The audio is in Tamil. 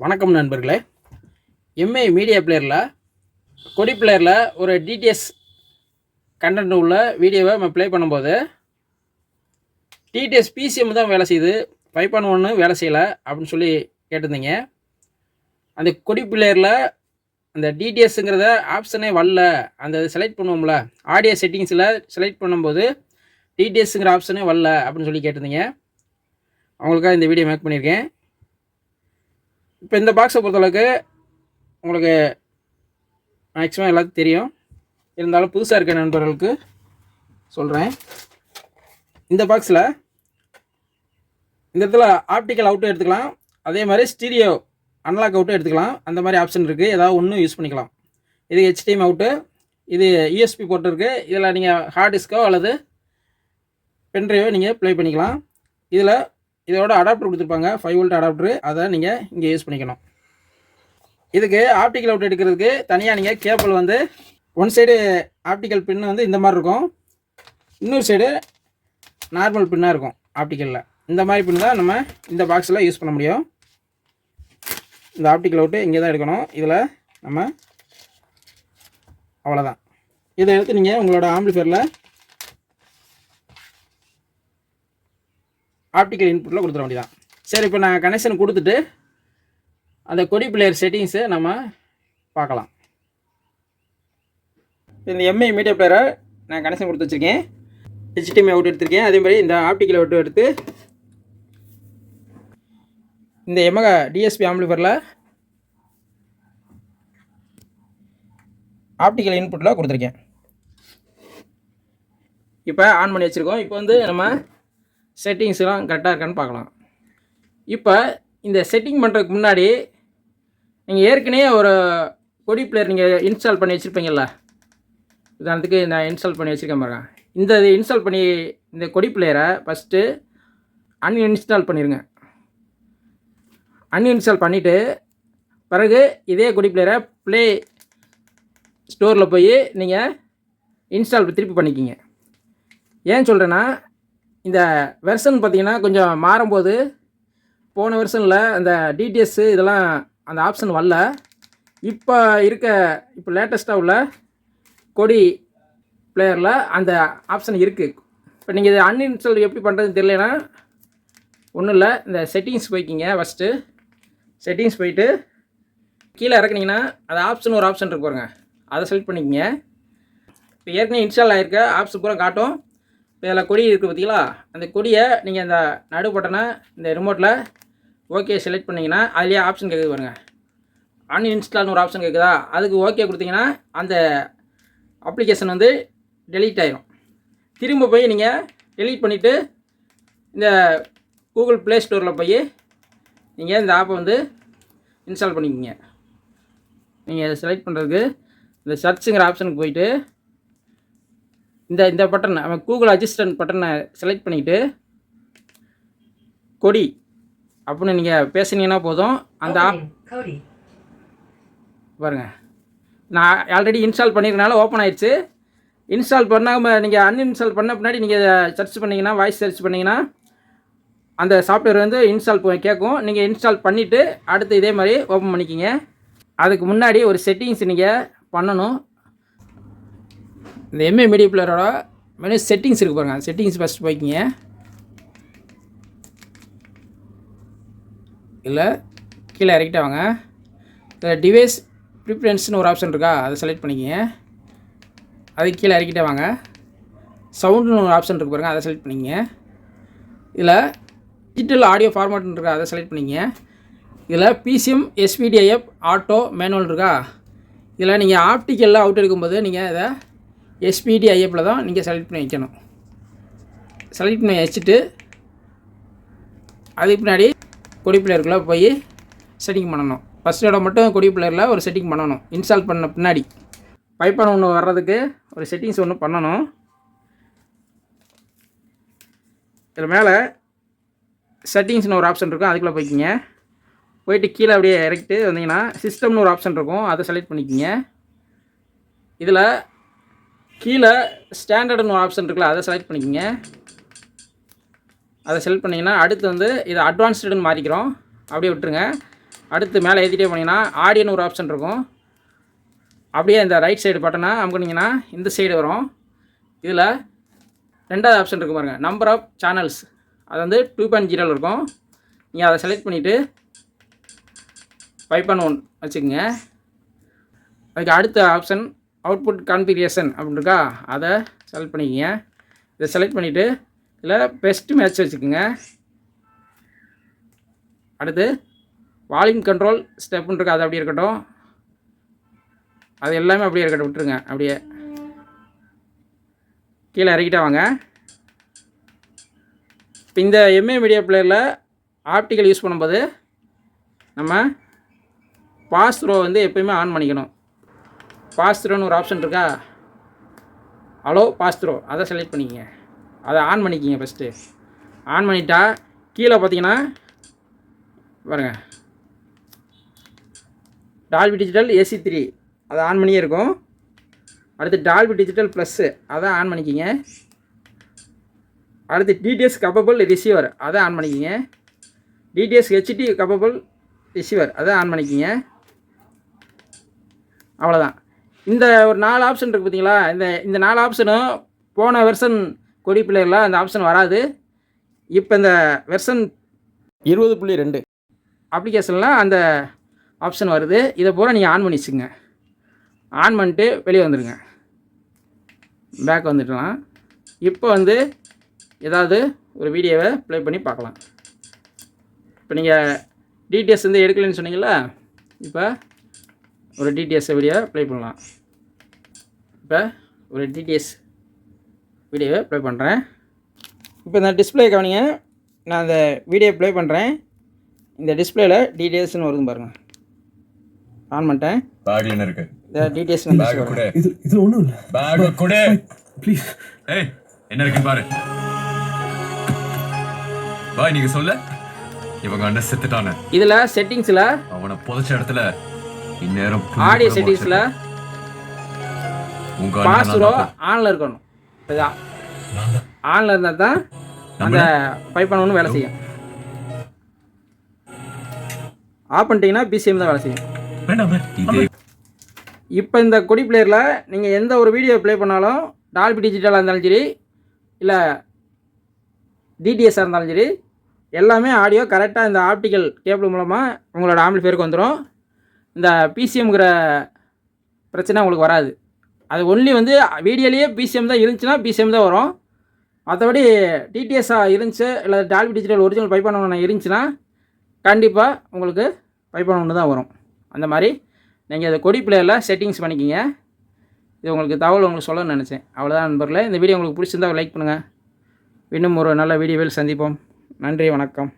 வணக்கம் நண்பர்களே. எம்ஐ மீடியா பிளேயரில் கொடி பிளேயரில் ஒரு டிடிஎஸ் கண்டென்ட் உள்ள வீடியோவை நம்ம ப்ளே பண்ணும்போது டிடிஎஸ் பிசிஎம் தான் வேலை செய்யுது, 5.1 வேலை செய்யலை அப்படின்னு சொல்லி கேட்டிருந்தீங்க. அந்த கொடி பிளேயரில் அந்த டிடிஎஸ்ங்கிறத ஆப்ஷனே வரல. அந்த செலக்ட் பண்ணுவோம்ல, ஆடியோ செட்டிங்ஸில் செலக்ட் பண்ணும்போது டிடிஎஸ்ங்கிற ஆப்ஷனே வரல அப்படின்னு சொல்லி கேட்டிருந்தீங்க. அவங்களுக்காக இந்த வீடியோ மேக் பண்ணியிருக்கேன். இப்போ இந்த பாக்ஸை பொறுத்தளவுக்கு உங்களுக்கு மேக்ஸிமம் எல்லாத்துக்கும் தெரியும், இருந்தாலும் புதுசாக இருக்க நண்பர்களுக்கு சொல்கிறேன். இந்த பாக்ஸில் இந்த இடத்துல ஆப்டிக்கல் அவுட்டும் எடுத்துக்கலாம், அதே மாதிரி ஸ்டீரியோ அனலாக் அவுட்டும் எடுத்துக்கலாம். அந்த மாதிரி ஆப்ஷன் இருக்குது, ஏதாவது ஒன்று யூஸ் பண்ணிக்கலாம். இது HDMI அவுட்டு, இது USB போர்ட் இருக்குது. இதில் நீங்கள் ஹார்ட் டிஸ்கோ அல்லது பென்ட்ரைவோ நீங்கள் ப்ளே பண்ணிக்கலாம். இதோட அடாப்டர் கொடுத்துருப்பாங்க, 5 வோல்ட் அடாப்டரு, அதை நீங்கள் இங்கே யூஸ் பண்ணிக்கணும். இதுக்கு ஆப்டிக்கல் அவுட் எடுக்கிறதுக்கு தனியாக நீங்கள் கேபிள் வந்து ஒன் சைடு ஆப்டிக்கல் பின்னு வந்து இந்த மாதிரி இருக்கும், இன்னொரு சைடு நார்மல் பின்னாக இருக்கும் ஆப்டிக்கலில். இந்த மாதிரி பின் தான் நம்ம இந்த பாக்ஸில் யூஸ் பண்ண முடியும். இந்த ஆப்டிக்கல் அவுட்டு இங்கே தான் எடுக்கணும். இதில் நம்ம அவ்வளோதான். இதை எடுத்து நீங்கள் உங்களோட ஆம்பிளிஃபையரில் ஆப்டிக்கல் இன்புட்டில் கொடுத்துட வேண்டியதான். சரி, இப்போ நான் கனெக்ஷன் கொடுத்துட்டு அந்த கொடி பிளேயர் செட்டிங்ஸை நம்ம பார்க்கலாம். இந்த எம்ஐ மீடியா பிளேயரை நான் கனெக்ஷன் கொடுத்து வச்சுருக்கேன். HDMI அவுட் எடுத்திருக்கேன். அதே மாதிரி இந்த ஆப்டிக்கல் அவுட் எடுத்து இந்த எமகா டிஎஸ்பி ஆம்பிளிஃபையரில் ஆப்டிக்கல் இன்புட்டில் கொடுத்துருக்கேன். இப்போ ஆன் பண்ணி வச்சுருக்கோம். இப்போ வந்து நம்ம செட்டிங்ஸ்லாம் கரெக்டாக இருக்கான்னு பார்க்கலாம். இப்போ இந்த செட்டிங் பண்ணுறதுக்கு முன்னாடி நீங்கள் ஏற்கனவே ஒரு கொடி பிளேயர் நீங்கள் இன்ஸ்டால் பண்ணி வச்சுருப்பீங்கள்ல, உதாரணத்துக்கு நான் இன்ஸ்டால் பண்ணி வச்சுருக்கேன் பாருங்க. இந்த இன்ஸ்டால் பண்ணி இந்த கொடி பிளேயரை ஃபஸ்ட்டு அன்இன்ஸ்டால் பண்ணிடுங்க. அன்இன்ஸ்டால் பண்ணிவிட்டு பிறகு இதே கொடி பிளேயரை ப்ளே ஸ்டோரில் போய் நீங்கள் இன்ஸ்டால் திருப்பி பண்ணிக்கிங்க. ஏன் சொல்கிறேன்னா, இந்த வெர்ஷன் பார்த்திங்கன்னா கொஞ்சம் மாறும்போது போன வெர்ஷனில் அந்த டிடிஎஸ் இதெல்லாம் அந்த ஆப்ஷன் வரல. இப்போ லேட்டஸ்ட்டாக உள்ள கொடி பிளேயரில் அந்த ஆப்ஷன் இருக்குது. இப்போ நீங்கள் இதை அன்இன்ஸ்டால் எப்படி பண்ணுறதுன்னு தெரியலனா ஒன்றும் இல்லை, இந்த செட்டிங்ஸ் போய்க்கிங்க. ஃபஸ்ட்டு செட்டிங்ஸ் போயிட்டு கீழே இறக்குனீங்கன்னா அது ஆப்ஷன் ஒரு ஆப்ஷன் இருக்கு பாருங்க, அதை செலக்ட் பண்ணிக்கங்க. இப்போ ஏற்கனவே இன்ஸ்டால் ஆகிருக்க ஆப்ஷன் பூரா காட்டும். இப்போ இதில் கொடி இருக்குது பார்த்தீங்களா, அந்த கொடியை நீங்கள் இந்த நடு பட்டனை இந்த ரிமோட்டில் ஓகே செலக்ட் பண்ணிங்கன்னா அதுலேயே ஆப்ஷன் கேட்குது பாருங்கள், அன்இன்ஸ்டால்னு ஒரு ஆப்ஷன் கேட்குதா, அதுக்கு ஓகே கொடுத்தீங்கன்னா அந்த அப்ளிகேஷன் வந்து டெலீட் ஆகிடும். திரும்ப போய் நீங்கள் டெலீட் பண்ணிவிட்டு இந்த கூகுள் ப்ளே ஸ்டோரில் போய் நீங்கள் இந்த ஆப்பை வந்து இன்ஸ்டால் பண்ணிக்கிங்க. நீங்கள் செலக்ட் பண்ணுறதுக்கு இந்த சர்ச்சுங்கிற ஆப்ஷனுக்கு போயிட்டு இந்த பட்டன் நம்ம கூகுள் அசிஸ்டன்ட் பட்டனை செலக்ட் பண்ணிவிட்டு கொடி அப்படின்னு நீங்கள் பேசுனீங்கன்னா போதும். அந்த ஆப் பாருங்கள், நான் ஆல்ரெடி இன்ஸ்டால் பண்ணியிருக்கனால ஓப்பன் ஆயிடுச்சு. இன்ஸ்டால் பண்ணாமல் நீங்கள் அன்இன்ஸ்டால் பண்ண பின்னாடி நீங்கள் சர்ச் பண்ணிங்கன்னா, வாய்ஸ் சர்ச் பண்ணிங்கன்னா அந்த சாஃப்ட்வேர் வந்து இன்ஸ்டால் கேட்கும். நீங்கள் இன்ஸ்டால் பண்ணிவிட்டு அடுத்து இதே மாதிரி ஓப்பன் பண்ணிக்கிங்க. அதுக்கு முன்னாடி ஒரு செட்டிங்ஸ் நீங்கள் பண்ணணும். இந்த எம்ஐ மீடியா பிளேயரோட மெனு செட்டிங்ஸ் இருக்குது பாருங்கள், செட்டிங்ஸ் ஃபஸ்ட்டு போய்க்கிங்க. இல்லை கீழே இறக்கிட்டு வாங்க. இந்த டிவைஸ் ப்ரிஃபரன்ஸ்னு ஒரு ஆப்ஷன் இருக்கா, அதை செலக்ட் பண்ணிக்கிங்க. அதுக்கு கீழே இறக்கிட்டே வாங்க. சவுண்டுன்னு ஒரு ஆப்ஷன் இருக்குது பாருங்கள், அதை செலக்ட் பண்ணிக்கிங்க. இதில் டிஜிட்டல் ஆடியோ ஃபார்மேட்னு இருக்கா, அதை செலக்ட் பண்ணிக்கிங்க. இதில் பிசிஎம் SPDIF ஆட்டோ மேனுவல் இருக்கா, இதில் நீங்கள் ஆப்டிக்கலில் அவுட் எடுக்கும்போது நீங்கள் இதை SPDIFல தான் நீங்கள் செலக்ட் பண்ணி வைக்கணும். செலக்ட் பண்ணி வச்சுட்டு அதுக்கு பின்னாடி கொடி பிளேயருக்குள்ளே போய் செட்டிங் பண்ணணும். ஃபஸ்ட் இடம் மட்டும் கொடி பிளேயரில் ஒரு செட்டிங் பண்ணணும். இன்ஸ்டால் பண்ண பின்னாடி 5.1 வர்றதுக்கு ஒரு செட்டிங்ஸ் ஒன்று பண்ணணும். இதில் மேலே செட்டிங்ஸ்னு ஒரு ஆப்ஷன் இருக்கும், அதுக்குள்ளே போய்க்கிங்க. போயிட்டு கீழே அப்படியே இறக்கிட்டு வந்தீங்கன்னா சிஸ்டம்னு ஒரு ஆப்ஷன் இருக்கும், அதை செலக்ட் பண்ணிக்கிங்க. இதில் கீழே ஸ்டாண்டர்டுன்னு ஒரு ஆப்ஷன் இருக்குல்ல, அதை செலக்ட் பண்ணிக்கிங்க. அதை செலக்ட் பண்ணிங்கன்னா அடுத்து வந்து இதை அட்வான்ஸ்டுன்னு மாறிக்கிறோம், அப்படியே விட்டுருங்க. அடுத்து மேலே ஏற்றிட்டே போனீங்கன்னா ஆடியோன்னு ஒரு ஆப்ஷன் இருக்கும். அப்படியே இந்த ரைட் சைடு பட்டனை அமுக்குனீங்கன்னா இந்த சைடு வரும். இதில் ரெண்டாவது ஆப்ஷன் இருக்கும் பாருங்கள், நம்பர் ஆஃப் சேனல்ஸ். அது வந்து 2.0 இருக்கும். நீங்கள் அதை செலக்ட் பண்ணிவிட்டு 5.1 வச்சுக்கோங்க. அதுக்கு அடுத்த ஆப்ஷன் அவுட்புட் கான்ஃபிகரேஷன் அப்படின்னு இருக்கா, அதை செலக்ட் பண்ணிக்கோங்க. இதை செலக்ட் பண்ணிவிட்டு இதில் பெஸ்ட் மேட்ச் வச்சுக்கோங்க. அடுத்து வால்யூம் கண்ட்ரோல் ஸ்டெப்புன்னு இருக்கா, அது அப்படியே இருக்கட்டும். அது எல்லாமே அப்படியே இருக்கட்டும், விட்டுருங்க. அப்படியே கீழே இறக்கிட்டே வாங்க. இப்போ இந்த எம்ஏ மீடியா பிளேயரில் ஆப்டிக்கல் யூஸ் பண்ணும்போது நம்ம பாஸ் த்ரோ வந்து எப்போயுமே ஆன் பண்ணிக்கணும். பாஸ் த்ரோன்னு ஒரு ஆப்ஷன் இருக்கா, ஹலோ பாஸ் த்ரோ, அதை செலக்ட் பண்ணிக்கங்க. அதை ஆன் பண்ணிக்கிங்க. ஃபஸ்ட்டு ஆன் பண்ணிட்டா கீழே பார்த்தீங்கன்னா பாருங்கள், டால்பி டிஜிட்டல் AC3 அதை ஆன் பண்ணியே இருக்கும். அடுத்து டால்பி டிஜிட்டல் ப்ளஸ்ஸு அதை ஆன் பண்ணிக்கிங்க. அடுத்து DTS கப்பபிள் ரிசீவர் அதை ஆன் பண்ணிக்கிங்க. DTS HD கப்பபிள் ரிசீவர் அதை ஆன் பண்ணிக்கிங்க. அவ்வளோதான். இந்த ஒரு 4 ஆப்ஷன் இருக்குது பார்த்தீங்களா, இந்த 4 ஆப்ஷனும் போன வெர்ஷன் கொடி பிளேயரில் அந்த ஆப்ஷன் வராது. இப்போ இந்த வெர்ஷன் 20.2 அப்ளிகேஷனில் அந்த ஆப்ஷன் வருது. இதை பூரா நீங்கள் ஆன் பண்ணி வச்சுங்க. ஆன் பண்ணிட்டு வெளியே வந்துடுங்க, பேக் வந்துடலாம். இப்போ வந்து ஏதாவது ஒரு வீடியோவை ப்ளே பண்ணி பார்க்கலாம். இப்போ நீங்கள் DTS வந்து எடுக்கலைன்னு சொன்னீங்களா, இப்போ ஒரு DTS வீடியோ ப்ளே பண்ணலாம். இப்போ ஒரு DTS வீடியோவை ப்ளே பண்ணுறேன். இப்போ இந்த டிஸ்பிளே கவனிங்க, நான் அந்த வீடியோ ப்ளே பண்ணுறேன். இந்த டிஸ்பிளேல DTSன்னு வருது பாருங்கள். ஆன் பண்ணிட்டேன். பேக்ல என்ன இருக்கு? இந்த DTS நம்பர் கொடு. இது ஒண்ணும் இல்ல. பேக் கொடு ப்ளீஸ். ஏய் என்ன இருக்கு பாரு. பாய் நீங்க சொல்ல. இவங்க அண்ணன் செத்துட்டானே. இதுல செட்டிங்ஸ்ல அவனை புதைச்ச இடத்துல இந்நேரம் ஆடியோ செட்டிங்ஸ்ல உங்க பாஸ்ரோ ஆன்ல இருக்கணும். இதா ஆன்ல இருந்தா தான் அந்த 5.1 வேலை செய்யும். ஆஃப் பண்ணிட்டீங்கன்னா PCM தான் வேலை செய்யும். இப்போ இந்த கொடி பிளேயரில் நீங்கள் எந்த ஒரு வீடியோ ப்ளே பண்ணாலும் டால்பி டிஜிட்டலாக இருந்தாலும் சரி, இல்லை DTSஆக இருந்தாலும் சரி, எல்லாமே ஆடியோ கரெக்டாக இந்த ஆப்டிக்கல் கேபிள் மூலமாக உங்களோட ஆம்பிளிஃபையருக்கு வந்துடும். இந்த PCMங்கிற பிரச்சனை உங்களுக்கு வராது. அது ஒன்லி வந்து வீடியோலேயே PCM தான் இருந்துச்சுன்னா PCM தான் வரும். மற்றபடி DTSஆக இருந்துச்சு, இல்லை டால்பி டிஜிட்டல் ஒரிஜினல் 5.1 இருந்துச்சுன்னா கண்டிப்பாக உங்களுக்கு 5.1 தான் வரும். அந்த மாதிரி நீங்கள் இந்த கொடி பிளேயரில் செட்டிங்ஸ் பண்ணிக்கிங்க. இது உங்களுக்கு தகவல் உங்களுக்கு சொல்லணும்னு நினச்சேன். அவ்வளோதான் நண்பர்களே. இந்த வீடியோ உங்களுக்கு பிடிச்சிருந்தால் லைக் பண்ணுங்கள். இன்னும் ஒரு நல்ல வீடியோவில் சந்திப்போம். நன்றி, வணக்கம்.